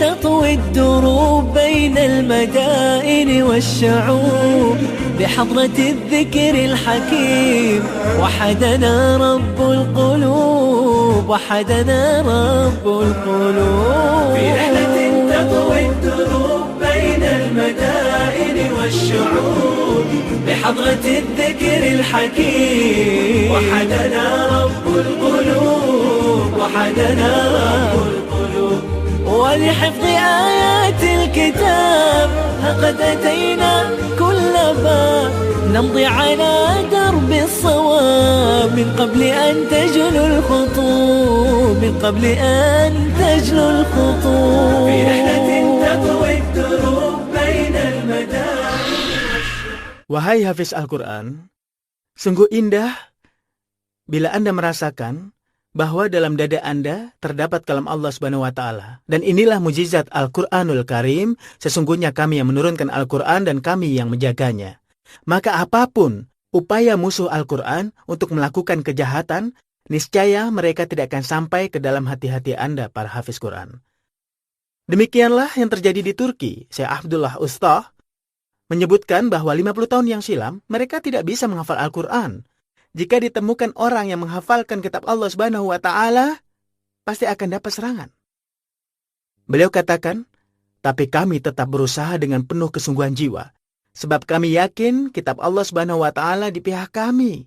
تطوي الدروب بين المدائن والشعوب بحضرة الذكر الحكيم وحدنا رب القلوب وحدنا رب القلوب في رحلة تطوي الدروب بين المدائن والشعوب بحضرة الذكر الحكيم وحدنا رب القلوب وحدنا رب القلوب ولحفظ آيات الكتاب لقد أتينا كل باب نمضي على درب الصواب من قبل أن تجلو الخطوب من قبل أن تجلو الخطوب في رحلة تطوي الدروب بين المدائن. Wahai Hafiz Al-Quran, sungguh indah bila Anda merasakan bahwa dalam dada Anda terdapat kalam Allah Subhanahu wa Ta'ala. Dan inilah mujizat Al-Quranul Karim, sesungguhnya kami yang menurunkan Al-Quran dan kami yang menjaganya. Maka apapun upaya musuh Al-Quran untuk melakukan kejahatan, niscaya mereka tidak akan sampai ke dalam hati-hati Anda, para Hafiz Quran. Demikianlah yang terjadi di Turki. Syekh Abdullah Ustah menyebutkan bahwa 50 tahun yang silam, mereka tidak bisa menghafal Al-Quran. Jika ditemukan orang yang menghafalkan kitab Allah Subhanahu wa Ta'ala, pasti akan dapat serangan. Beliau katakan, tapi kami tetap berusaha dengan penuh kesungguhan jiwa, sebab kami yakin kitab Allah Subhanahu wa Ta'ala di pihak kami.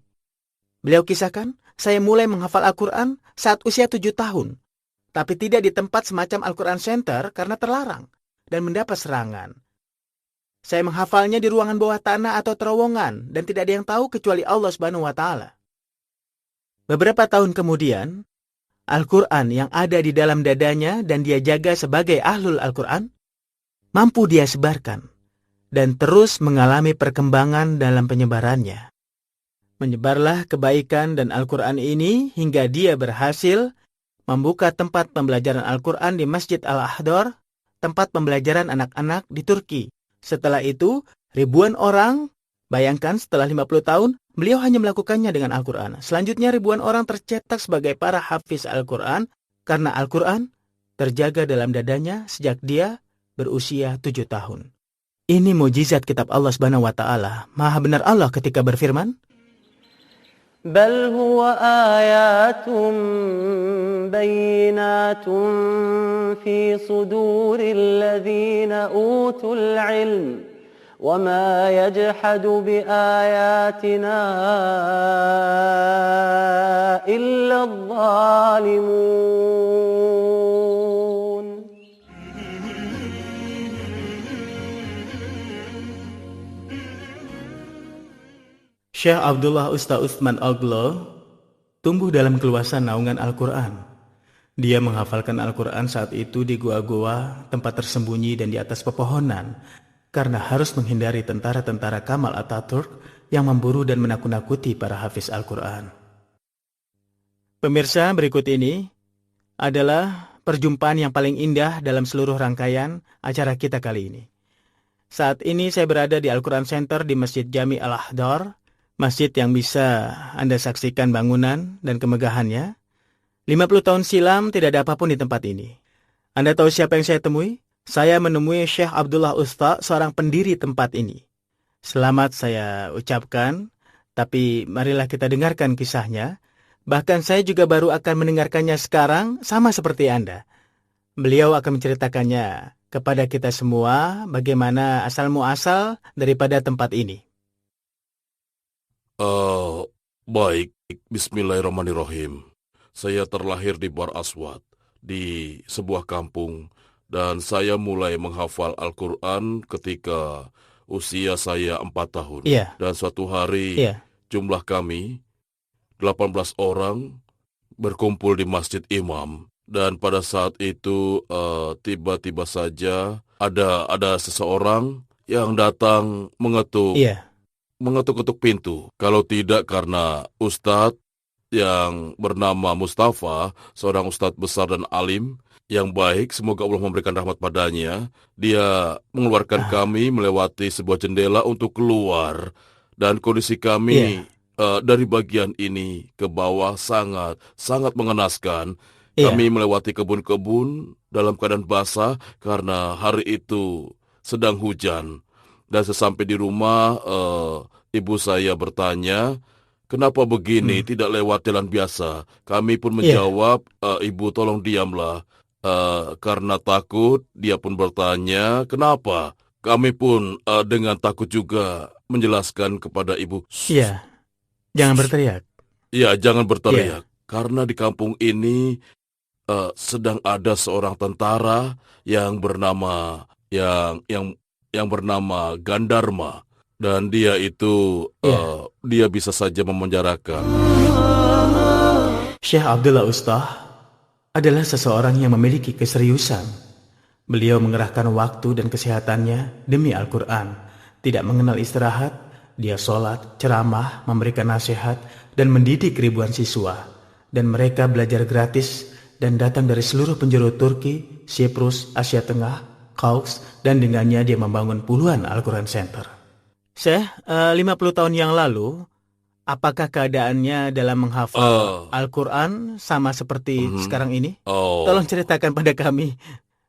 Beliau kisahkan, saya mulai menghafal Al-Quran saat usia 7 tahun, tapi tidak di tempat semacam Al-Quran Center karena terlarang dan mendapat serangan. Saya menghafalnya di ruangan bawah tanah atau terowongan dan tidak ada yang tahu kecuali Allah Subhanahu wa Ta'ala. Beberapa tahun kemudian, Al-Quran yang ada di dalam dadanya dan dia jaga sebagai ahlul Al-Quran, mampu dia sebarkan dan terus mengalami perkembangan dalam penyebarannya. Menyebarlah kebaikan dan Al-Quran ini hingga dia berhasil membuka tempat pembelajaran Al-Quran di Masjid Al-Ahdar, tempat pembelajaran anak-anak di Turki. Setelah itu, ribuan orang, bayangkan setelah 50 tahun, beliau hanya melakukannya dengan Al-Quran. Selanjutnya ribuan orang tercetak sebagai para hafiz Al-Quran, karena Al-Quran terjaga dalam dadanya sejak dia berusia 7 tahun. Ini mujizat kitab Allah Subhanahu wa Ta'ala. Maha benar Allah ketika berfirman, بل هو آيات بينات في صدور الذين أوتوا العلم وما يجحد بآياتنا إلا الظالمون. Syekh Abdullah Ustaz Utsman Oglo tumbuh dalam keluasan naungan Al-Quran. Dia menghafalkan Al-Quran saat itu di gua-gua, tempat tersembunyi dan di atas pepohonan, karena harus menghindari tentara-tentara Kamal Ataturk yang memburu dan menakut-nakuti para hafiz Al-Quran. Pemirsa, berikut ini adalah perjumpaan yang paling indah dalam seluruh rangkaian acara kita kali ini. Saat ini saya berada di Al-Quran Center di Masjid Jami Al-Ahdar, masjid yang bisa Anda saksikan bangunan dan kemegahannya. 50 tahun silam tidak ada apapun di tempat ini. Anda tahu siapa yang saya temui? Saya menemui Syekh Abdullah Ustaz, seorang pendiri tempat ini. Selamat saya ucapkan, tapi marilah kita dengarkan kisahnya. Bahkan saya juga baru akan mendengarkannya sekarang, sama seperti Anda. Beliau akan menceritakannya kepada kita semua bagaimana asal-muasal daripada tempat ini. Baik, bismillahirrahmanirrahim. Saya terlahir di Bar Aswad, di sebuah kampung, dan saya mulai menghafal Al-Quran ketika usia saya 4 tahun. Dan suatu hari, jumlah kami, 18 orang, berkumpul di Masjid Imam. Dan pada saat itu, tiba-tiba saja ada seseorang yang datang mengetuk-ketuk pintu. Kalau tidak karena Ustadz yang bernama Mustafa, seorang Ustadz besar dan alim yang baik, semoga Allah memberikan rahmat padanya. Dia mengeluarkan kami melewati sebuah jendela untuk keluar. Dan kondisi kami dari bagian ini ke bawah sangat mengenaskan. Iya. Kami melewati kebun-kebun dalam keadaan basah karena hari itu sedang hujan. Dan sesampai di rumah, ibu saya bertanya, kenapa begini, tidak lewat jalan biasa? Kami pun Iya. menjawab, ibu tolong diamlah. Karena takut, dia pun bertanya, kenapa? Kami pun dengan takut juga menjelaskan kepada ibu, Iya. Jangan berteriak. ya jangan Iya. berteriak. Karena di kampung ini sedang ada seorang tentara yang bernama yang bernama Gandarma, dan dia itu Iya. dia bisa saja memenjarakan. Syekh Abdullah Ustah adalah seseorang yang memiliki keseriusan. Beliau mengerahkan waktu dan kesehatannya demi Al-Quran. Tidak mengenal istirahat, dia sholat, ceramah, memberikan nasihat, dan mendidik ribuan siswa. Dan mereka belajar gratis dan datang dari seluruh penjuru Turki, Siprus, Asia Tengah, Kauks, dan dengannya dia membangun puluhan Al-Quran Center. Syekh, 50 tahun yang lalu, apakah keadaannya dalam menghafal Al-Quran sama seperti sekarang ini? Tolong ceritakan pada kami,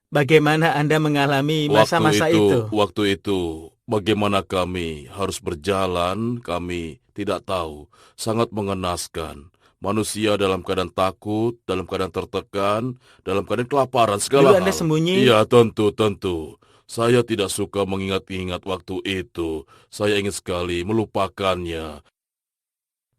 bagaimana Anda mengalami masa-masa itu? Waktu itu, bagaimana kami harus berjalan, kami tidak tahu. Sangat mengenaskan. Manusia dalam keadaan takut, dalam keadaan tertekan, dalam keadaan kelaparan, segala Dulu hal. Anda sembunyi? Iya, tentu. Saya tidak suka mengingat-ingat waktu itu. Saya ingin sekali melupakannya.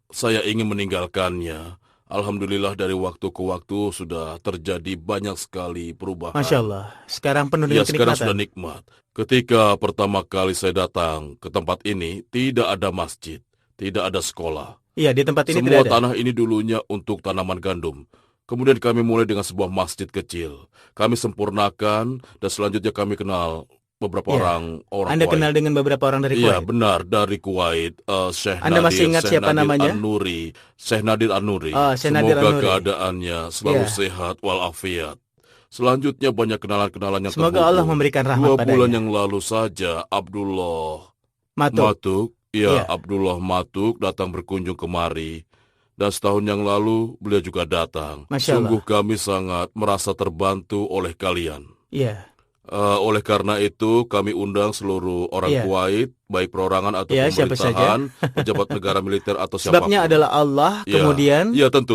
Saya ingin meninggalkannya. Alhamdulillah dari waktu ke waktu sudah terjadi banyak sekali perubahan. Masya Allah, sekarang penuh Ya, dengan sekarang kenikmatan. sudah nikmat. Ketika pertama kali saya datang ke tempat ini, tidak ada masjid, tidak ada sekolah. Iya, di tempat ini Semua tidak ada. tanah ini dulunya untuk tanaman gandum. Kemudian kami mulai dengan sebuah masjid kecil. Kami sempurnakan dan selanjutnya kami kenal beberapa Iya. orang Anda Kuwait. kenal dengan beberapa orang dari Iya, Kuwait? benar, dari Kuwait. Syekh Anda Nadir, masih ingat Syekh siapa Nadir namanya? An-Nuri, Syekh Nadir An-Nuri. Oh, Syekh Nadir Semoga An-Nuri. keadaannya selalu Iya. sehat walafiat. Selanjutnya banyak kenalan-kenalan yang Semoga Allah memberikan rahmat 2 bulan padanya. yang lalu saja Abdullah Matuk. Matuk, Iya. Abdullah Matuk datang berkunjung kemari. Dan setahun yang lalu beliau juga datang. Masya Allah. Sungguh kami sangat merasa terbantu oleh kalian. Iya. Oleh karena itu kami undang seluruh orang Iya. Kuwait, baik perorangan atau Iya, siapa pemerintahan, pejabat negara militer atau siapapun. Sebabnya adalah Allah, Ya, kemudian ya tentu.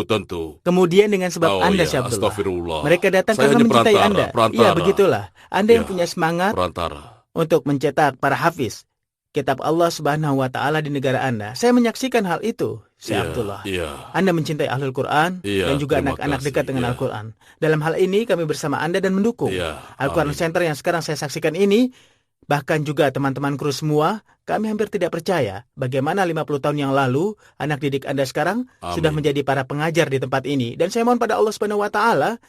kemudian dengan sebab Anda, ya, Syekh Abdullah. astagfirullah. Mereka datang Saya karena hanya mencintai Anda. perantara. Iya, begitulah. Anda yang Ya, punya semangat perantara. untuk mencetak para hafiz kitab Allah Subhanahu wa taala di negara Anda. Saya menyaksikan hal itu, Syekh Iya, Abdullah. iya. Anda mencintai Ahlul Quran Iya, dan juga terima anak-anak kasih. dekat dengan Iya. Al-Quran. Dalam hal ini kami bersama Anda dan mendukung. Iya, Al-Quran amin. Center yang sekarang saya saksikan ini, bahkan juga teman-teman kru semua, kami hampir tidak percaya bagaimana 50 tahun yang lalu anak didik Anda sekarang Amin. sudah menjadi para pengajar di tempat ini. Dan saya mohon pada Allah Subhanahu wa taala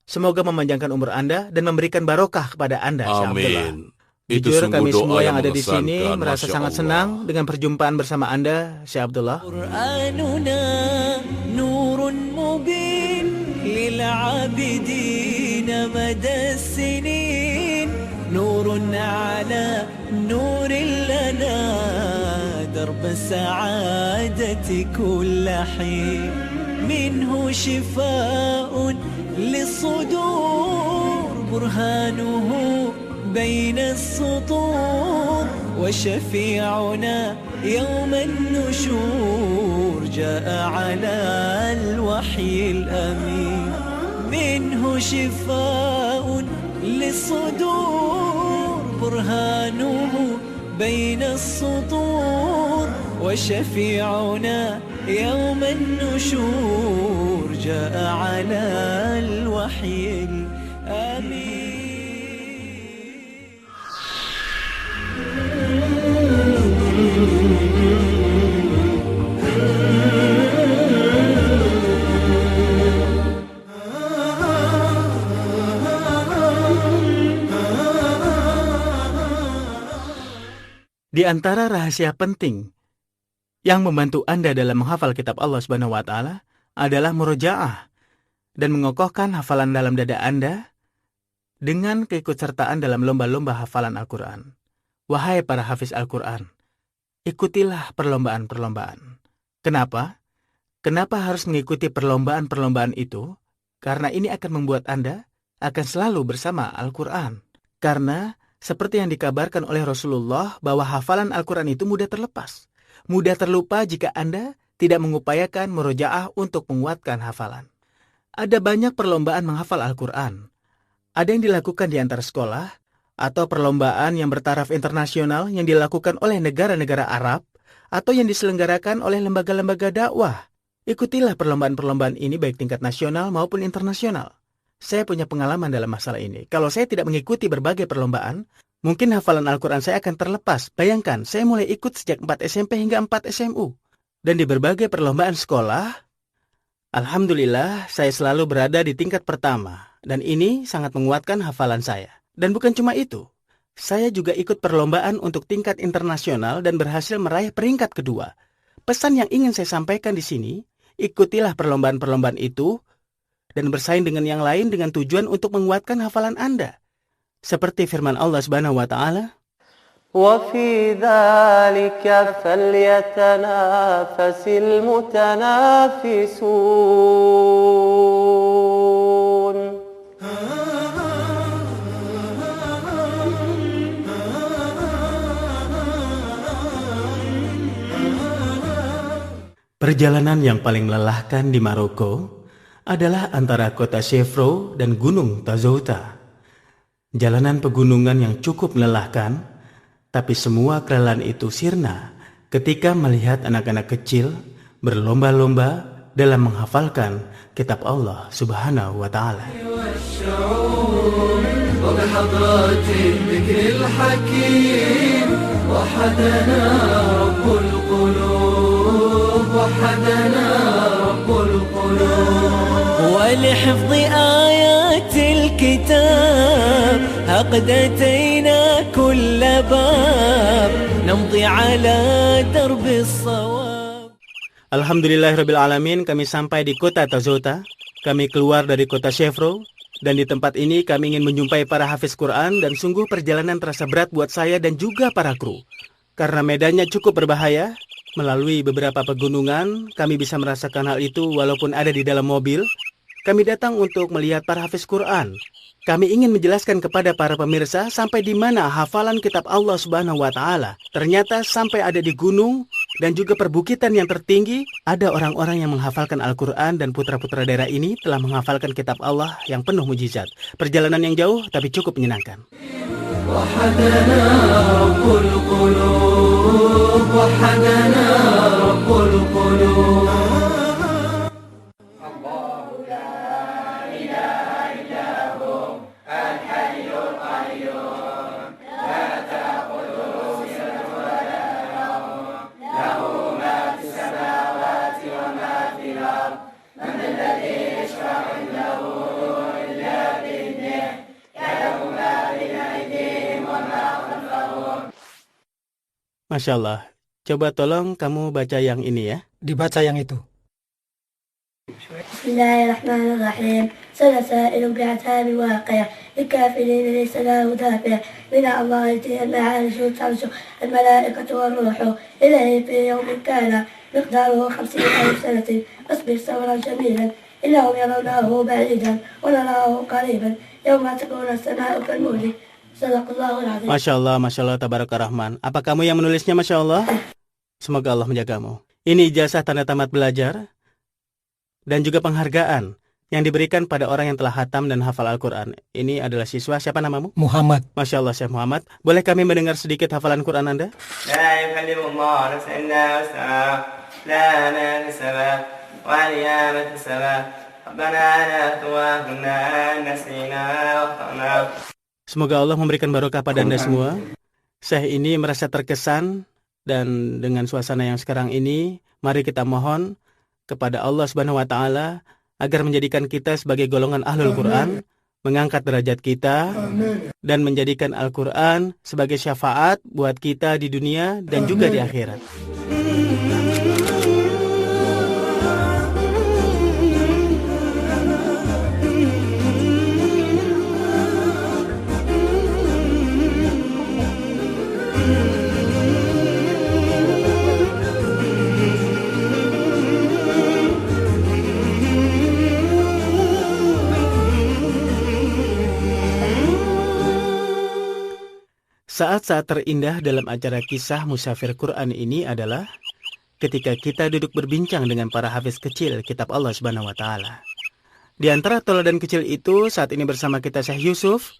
semoga memanjangkan umur Anda dan memberikan barokah kepada Anda, Syekh Abdullah. Amin. Itu Jujur sungguh kami doa semua yang ada di mengesankan, sini merasa Masya sangat Allah. senang dengan perjumpaan bersama Anda, Syekh Abdullah. قرآننا نور مبين للعابدين مدى السنين نور على نور لنا درب السعادة كل حين منه شفاء للصدور برهانه بين السطور وشفيعنا يوم النشور جاء على الوحي الأمين منه شفاء للصدور برهانه بين السطور وشفيعنا يوم النشور جاء على الوحي الأمين. Di antara rahasia penting yang membantu Anda dalam menghafal kitab Allah Subhanahu wa taala adalah murojaah dan mengokohkan hafalan dalam dada Anda dengan keikutsertaan dalam lomba-lomba hafalan Al-Quran. Wahai para hafiz Al-Quran, ikutilah perlombaan-perlombaan. Kenapa? Kenapa harus mengikuti perlombaan-perlombaan itu? karena ini akan membuat Anda akan selalu bersama Al-Quran. Karena seperti yang dikabarkan oleh Rasulullah bahwa hafalan Al-Quran itu mudah terlepas, mudah terlupa jika Anda tidak mengupayakan murojaah untuk menguatkan hafalan. Ada banyak perlombaan menghafal Al-Quran. Ada yang dilakukan di antar sekolah, atau perlombaan yang bertaraf internasional yang dilakukan oleh negara-negara Arab, atau yang diselenggarakan oleh lembaga-lembaga dakwah. Ikutilah perlombaan-perlombaan ini baik tingkat nasional maupun internasional. Saya punya pengalaman dalam masalah ini. Kalau saya tidak mengikuti berbagai perlombaan, mungkin hafalan Al-Quran saya akan terlepas. Bayangkan, saya mulai ikut sejak 4 SMP hingga 4 SMU. Dan di berbagai perlombaan sekolah, alhamdulillah saya selalu berada di tingkat pertama. Dan ini sangat menguatkan hafalan saya. Dan bukan cuma itu, saya juga ikut perlombaan untuk tingkat internasional dan berhasil meraih peringkat kedua. Pesan yang ingin saya sampaikan di sini, ikutilah perlombaan-perlombaan itu dan bersaing dengan yang lain dengan tujuan untuk menguatkan hafalan Anda. Seperti firman Allah Subhanahu wa taala, وفي ذلك فليتنافس المتنافسون. perjalanan yang paling melelahkan di Maroko adalah antara kota Chevreau dan gunung Tazouta. Jalanan pegunungan yang cukup melelahkan, tapi semua kelelahan itu sirna ketika melihat anak-anak kecil berlomba-lomba dalam menghafalkan kitab Allah Subhanahu wa taala. ولحفظ آيات الكتاب أقدتينا كل باب نمضي على درب الصواب. Alhamdulillahirrabbilalamin, kami sampai di kota Tazouta. Kami keluar dari kota Chevreau. Dan di tempat ini kami ingin menjumpai para hafiz Quran. Dan sungguh perjalanan terasa berat buat saya dan juga para kru. Karena medannya cukup berbahaya. Melalui beberapa pegunungan, kami bisa merasakan hal itu walaupun ada di dalam mobil. Kami datang untuk melihat para hafiz Quran. Kami ingin menjelaskan kepada para pemirsa sampai di mana hafalan kitab Allah Subhanahu wa taala. Ternyata sampai ada di gunung dan juga perbukitan yang tertinggi, ada orang-orang yang menghafalkan Al-Quran dan putra-putra daerah ini telah menghafalkan kitab Allah yang penuh mujizat. Perjalanan yang jauh tapi cukup menyenangkan. وحدنا رب القلوب وحدنا رب القلوب Masya Allah. Coba tolong kamu baca yang ini ya. Dibaca yang itu. Bismillahirrahmanirrahim. Sana sa'ilun bi'atabi waqi'ah. Likafirin laysa lahu dafi'. Min Allahi al-ma'arishu tamsu. Al-malaikatu wal-ruhu. Ilayhi fi yawmin kana. Miqdaruhu 50,000 sanatin. Fasbir sabran jamilan. Innahum yarawnahu ba'idan. Wa narahu qariban. Yawma takunu as-sama'u kal-muhli. Masya Allah, tabaraka rahman. Apa kamu yang menulisnya, Masya Allah? Semoga Allah menjagamu. Ini ijazah tanda tamat belajar dan juga penghargaan yang diberikan pada orang yang telah hatam dan hafal Al-Quran. Ini adalah siswa, siapa namamu? Muhammad. Masya Allah, Syekh Muhammad. Boleh kami mendengar sedikit hafalan Quran Anda? Semoga Allah memberikan barokah pada Anda semua. Syekh ini merasa terkesan dan dengan suasana yang sekarang ini, mari kita mohon kepada Allah Subhanahu wa taala agar menjadikan kita sebagai golongan Ahlul Quran, mengangkat derajat kita dan menjadikan Al-Quran sebagai syafaat buat kita di dunia dan juga di akhirat. Saat-saat terindah dalam acara kisah Musafir Quran ini adalah ketika kita duduk berbincang dengan para hafiz kecil kitab Allah Subhanahu wa taala. Di antara teladan kecil itu, saat ini bersama kita Syekh Yusuf.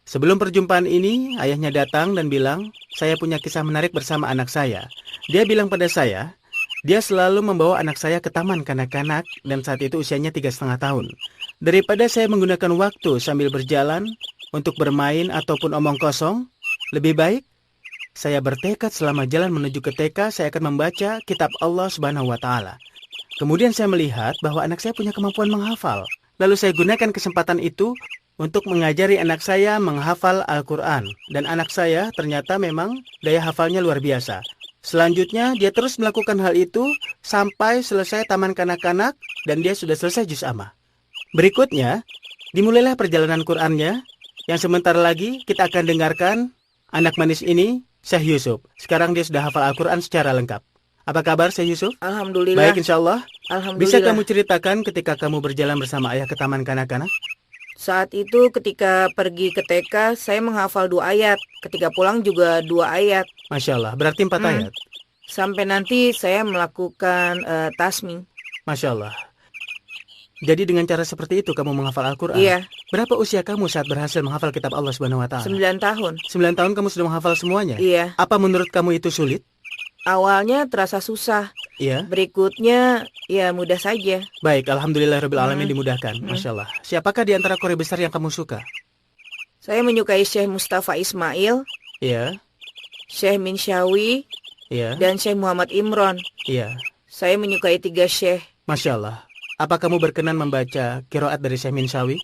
Sebelum perjumpaan ini, ayahnya datang dan bilang, "Saya punya kisah menarik bersama anak saya." Dia bilang pada saya, dia selalu membawa anak saya ke taman kanak-kanak dan saat itu usianya 3,5 tahun. Daripada saya menggunakan waktu sambil berjalan untuk bermain ataupun omong kosong, lebih baik saya bertekad selama jalan menuju ke TK saya akan membaca kitab Allah Subhanahu wa taala. Kemudian saya melihat bahwa anak saya punya kemampuan menghafal. Lalu saya gunakan kesempatan itu untuk mengajari anak saya menghafal Al-Quran. Dan anak saya ternyata memang daya hafalnya luar biasa. Selanjutnya dia terus melakukan hal itu sampai selesai taman kanak-kanak dan dia sudah selesai juz amma. Berikutnya, dimulailah perjalanan Qur'annya yang sebentar lagi kita akan dengarkan anak manis ini, Syekh Yusuf. Sekarang dia sudah hafal Al-Quran secara lengkap. Apa kabar Syekh Yusuf? Alhamdulillah. Baik insyaAllah. Alhamdulillah. Bisa kamu ceritakan ketika kamu berjalan bersama ayah ke taman kanak-kanak? Saat itu ketika pergi ke TK, saya menghafal 2 ayat. Ketika pulang juga 2 ayat. Masya Allah, berarti 4 ayat. Sampai nanti saya melakukan tasming. Masya Allah. Jadi dengan cara seperti itu kamu menghafal Al-Quran? Iya. Berapa usia kamu saat berhasil menghafal kitab Allah Subhanahu wa taala? 9 tahun. 9 tahun kamu sudah menghafal semuanya? Iya. Apa menurut kamu itu sulit? Awalnya terasa susah. Iya. Berikutnya ya mudah saja. Baik, alhamdulillahirabbil alamin dimudahkan. Masya Allah. Siapakah di antara qori besar yang kamu suka? Saya menyukai Syekh Mustafa Ismail, Iya. Syekh Minsyawi, Iya. dan Syekh Muhammad Imron. Iya. Saya menyukai 3 Syekh. Masya Allah. Apa kamu berkenan membaca qiraat dari Syekh Minsyawi?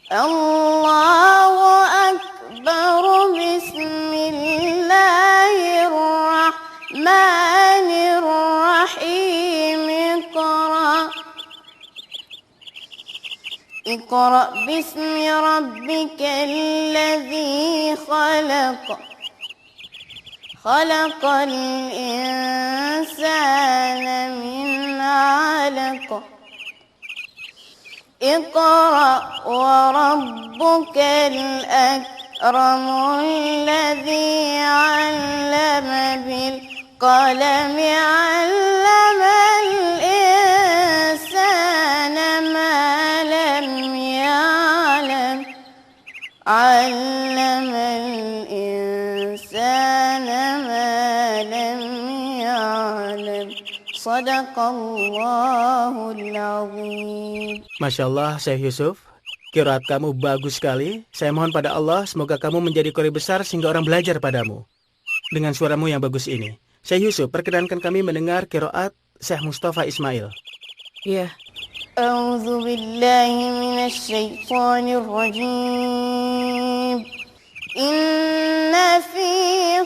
Allahu Akbar, Bismillahirrahmanirrahim. Iqra bismi rabbikal ladzi khalaq. Khalaqal insana min 'alaq. اقرأ وربك الأكرم الذي علم بالقلم علم الإنسان ما لم يعلم علم الإنسان ما لم يعلم صدق الله العظيم. Masya Allah, Syekh Yusuf. Qiraat kamu bagus sekali. Saya mohon pada Allah, semoga kamu menjadi qori besar sehingga orang belajar padamu. Dengan suaramu yang bagus ini. Syekh Yusuf, perkenankan kami mendengar qiraat Syekh Mustafa Ismail. Iya. A'udzu billahi minasy syaithanir rajim. Inna fi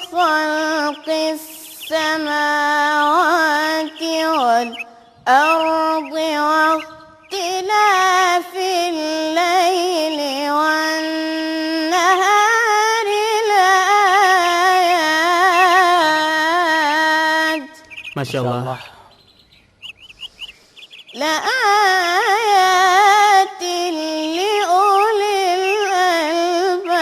khalqis samawati wal ardi wa ikhtilafil laili wan nahari laayat. Masya Allah. Laayatin liulil albab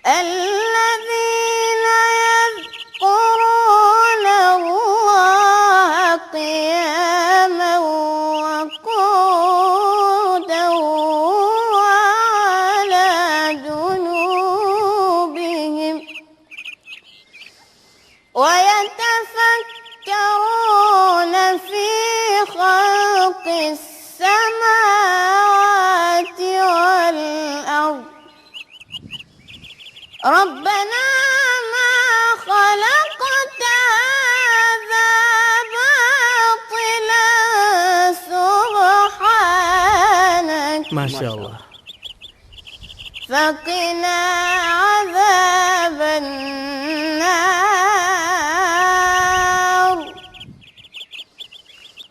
alladzina yadhkuruna Allaha qiyaman wa qu'udan wa 'ala junubihim ويتفكرون في خلق السماوات والأرض ربنا ما خلقت هذا باطلا سبحانك Masya Allah. فقنا عذاب النار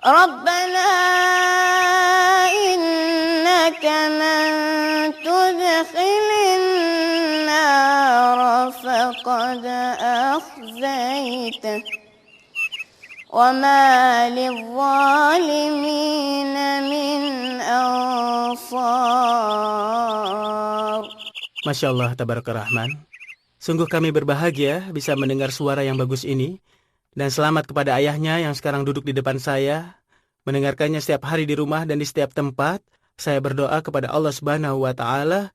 ربنا إنك من تدخل النار فقد أخزيته وما للظالمين من أنصار Masya Allah, Tabarakallah Rahman. Sungguh kami berbahagia bisa mendengar suara yang bagus ini. Dan selamat kepada ayahnya yang sekarang duduk di depan saya. Mendengarkannya setiap hari di rumah dan di setiap tempat. Saya berdoa kepada Allah Subhanahu wa Ta'ala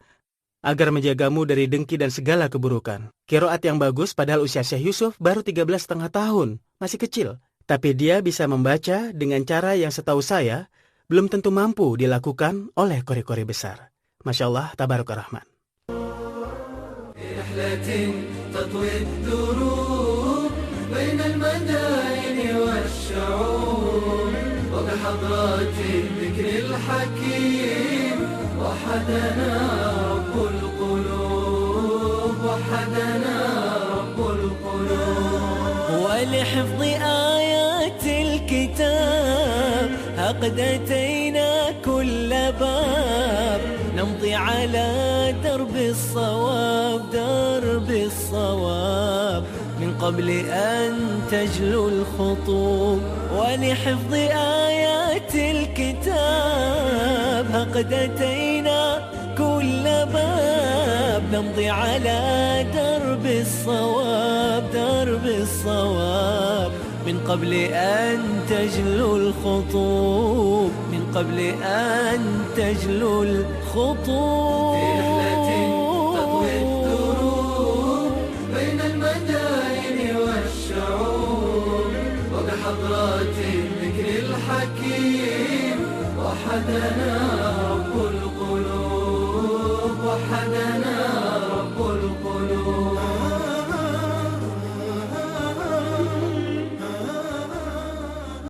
agar menjagamu dari dengki dan segala keburukan. Qiraat yang bagus, padahal usia Syekh Yusuf baru 13,5 tahun, masih kecil. Tapi dia bisa membaca dengan cara yang setahu saya belum tentu mampu dilakukan oleh qori-qori besar. Masya Allah, Tabarakallah Rahman. ولحفظ آيات الكتاب قد أتينا كل باب نمضي على درب الصواب من قبل أن تجلو الخطوب ولحفظ آيات الكتاب قد أتينا كل باب نمضي على درب الصواب من قبل أن تجلو الخطوب من قبل أن تجلو الخطوب في رحلة تطوي الدروب بين المدائن والشعوب وبحضرات الذكر الحكيم وحدنا رب القلوب وحدنا